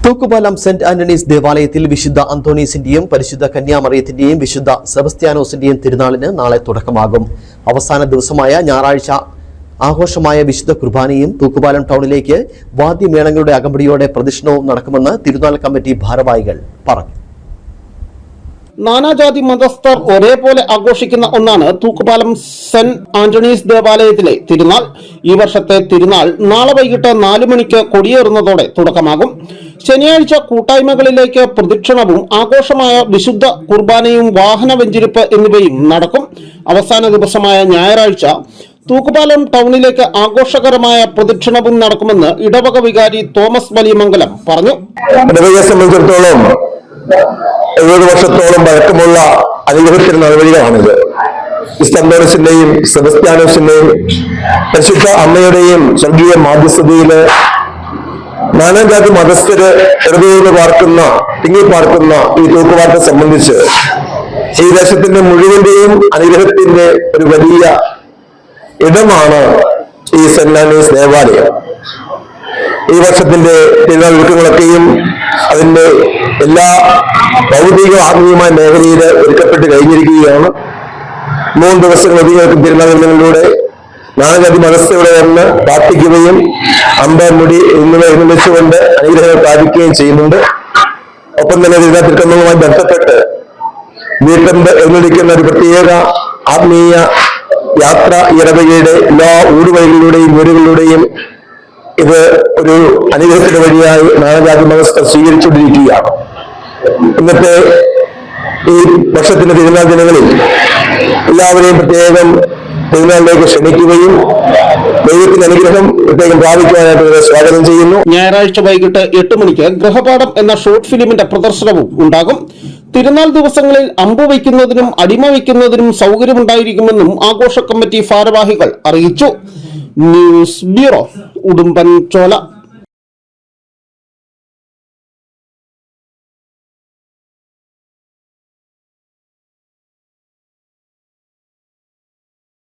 തൂക്കുപാലം saint Antony's ദേവാലയത്തിൽ വിശുദ്ധ അന്തോണീസിന്റെയും പരിശുദ്ധ കന്യാമറിയത്തിന്റെയും വിശുദ്ധ സെബസ്ത്യാനോസിന്റെയും തിരുനാളിന് നാളെ തുടക്കമാകും. അവസാന ദിവസമായ ഞായറാഴ്ച ആഘോഷമായ വിശുദ്ധ കുർബാനയും തൂക്കുപാലം ടൗണിലേക്ക് വാദ്യമേളങ്ങളുടെ അകമ്പടിയോടെ പ്രദക്ഷിണവും നടക്കുമെന്ന് തിരുനാൾ കമ്മിറ്റി ഭാരവാഹികൾ പറഞ്ഞു. നാനാജാതി മതസ്ഥർ ഒരേപോലെ ആഘോഷിക്കുന്ന ഒന്നാണ് തൂക്കുപാലം സെന്റ് ആന്റണീസ് ദേവാലയത്തിലെ തിരുനാൾ. ഈ വർഷത്തെ തിരുനാൾ നാളെ വൈകിട്ട് 4 മണിക്ക് കൊടിയേറുന്നതോടെ തുടക്കമാകും. ശനിയാഴ്ച കൂട്ടായ്മകളിലേക്ക് പ്രദക്ഷിണവും ആഘോഷമായ വിശുദ്ധ കുർബാനയും വാഹന വെഞ്ചരിപ്പ് എന്നിവയും നടക്കും. അവസാന ദിവസമായ ഞായറാഴ്ച തൂക്കുപാലം ടൗണിലേക്ക് ആഘോഷകരമായ പ്രദക്ഷിണവും നടക്കുമെന്ന് ഇടവക വികാരി തോമസ് വലിയമംഗലം പറഞ്ഞു. 70 വർഷത്തോളം പഴക്കമുള്ള അനുഗ്രഹത്തിന് നടപടികളാണിത്. അന്തോണീസിന്റെയും സെബസ്ത്യാനോസിന്റെയും പരിശുദ്ധ അമ്മയുടെയും സ്വർഗീയ മാധ്യസ്ഥതയില് നാനാജാതി മതസ്ഥര് തിങ്ങിപ്പാർക്കുന്ന ഈ തൂക്കുപാലത്തെ സംബന്ധിച്ച് ഈ ദേശത്തിന്റെ മുഴുവന്റെയും അനുഗ്രഹത്തിന്റെ ഒരു വലിയ ഇടമാണ് ഈ സെന്റ് ആന്റണീസ് ദേവാലയം. ഈ വർഷത്തിന്റെ തിരുനാൾ ഒരുക്കങ്ങളൊക്കെയും അതിന്റെ എല്ലാ ഭൗതിക ആത്മീയമായ മേഖലയിൽ ഒരുക്കപ്പെട്ട് കഴിഞ്ഞിരിക്കുകയാണ്. 3 ദിവസങ്ങളധികം തിരുനാളിലൂടെ നാനാജാതി മതസ്ഥരുടെ വന്ന് പ്രാർത്ഥിക്കുകയും അമ്പമുടി എന്നിവ എഴുന്നള്ളിച്ചുകൊണ്ട് അനുഗ്രഹങ്ങൾ പ്രാപിക്കുകയും ചെയ്യുന്നുണ്ട്. ഒപ്പം തന്നെ തിരുനാൾ തിരുക്കർമ്മവുമായി ബന്ധപ്പെട്ട് വീട്ടമ്പ് എഴുന്നള്ളിക്കുന്ന ഒരു പ്രത്യേക ആത്മീയ യാത്ര ഇടവകയുടെ എല്ലാ ഊടുവഴികളിലൂടെയും വീടുകളിലൂടെയും ഇത് ഒരു അനുഗ്രഹത്തിന്റെ വഴിയായി നാനാജാതി മതസ്ഥർ സ്വീകരിച്ചുകൊണ്ടിരിക്കുകയാണ്. ഇന്നത്തെ ഈ വർഷത്തിന്റെ തിരുനാൾ ദിനങ്ങളിൽ എല്ലാവരെയും പ്രത്യേകം തിരുനാളിലേക്ക് ക്ഷണിക്കുകയും ദൈവത്തിന്റെ അനുഗ്രഹം പ്രത്യേകം പ്രാപിക്കുവാനായിട്ട് സ്വാഗതം ചെയ്യുന്നു. ഞായറാഴ്ച വൈകിട്ട് 8 മണിക്ക് ഗൃഹപാഠം എന്ന ഷോർട്ട് ഫിലിമിന്റെ പ്രദർശനവും ഉണ്ടാകും. തിരുനാൾ ദിവസങ്ങളിൽ അമ്പ് വയ്ക്കുന്നതിനും അടിമ വയ്ക്കുന്നതിനും സൗകര്യമുണ്ടായിരിക്കുമെന്നും ആഘോഷ കമ്മിറ്റി ഭാരവാഹികൾ അറിയിച്ചു. News bureau, Udumbanchola.